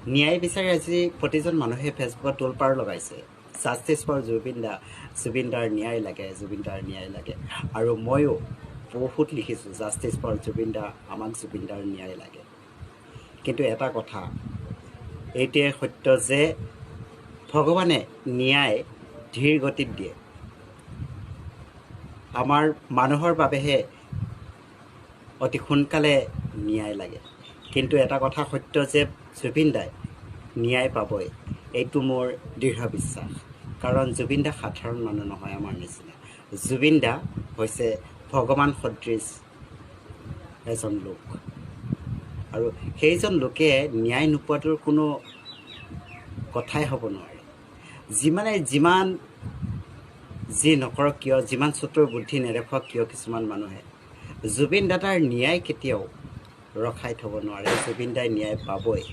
ন্যায় বিচাৰি আজি প্ৰতিজন মানুহে ফেচবুকত তোলপাৰ লগাইছে, জাষ্টিছ ফৰ জুবিনদাৰ ন্যায় লাগে, জুবিনদাৰ ন্যায় লাগে। আৰু ময়ো বহুত লিখিছোঁ, জাষ্টিছ ফৰ জুবিনদা, আমাক জুবিনদাৰ ন্যায় লাগে। কিন্তু এটা কথা এইটোৱে সত্য যে ভগৱানে ন্যায় ধীৰ গতিত দিয়ে, আমাৰ মানুহৰ বাবেহে অতি সোনকালে ন্যায় লাগে। কিন্তু এটা কথা সত্য যে জুবিনদাই ন্যায় পাবই, এইটো মোৰ দৃঢ় বিশ্বাস। কাৰণ জুবিনদা সাধাৰণ মানুহ নহয় আমাৰ নিচিনা। জুবিনদা হৈছে ভগৱান সদৃশ এজন লোক, আৰু সেইজন লোকে ন্যায় নোপোৱাটোৰ কোনো কথাই হ'ব নোৱাৰে। যিমান যি নকৰক কিয়, যিমান চতুৰ বুদ্ধি নেদেখুৱাওক কিয় কিছুমান মানুহে, জুবিন দাদাৰ ন্যায় কেতিয়াও ৰখাই থ'ব নোৱাৰে। জুবিনদাই ন্যায় পাবই।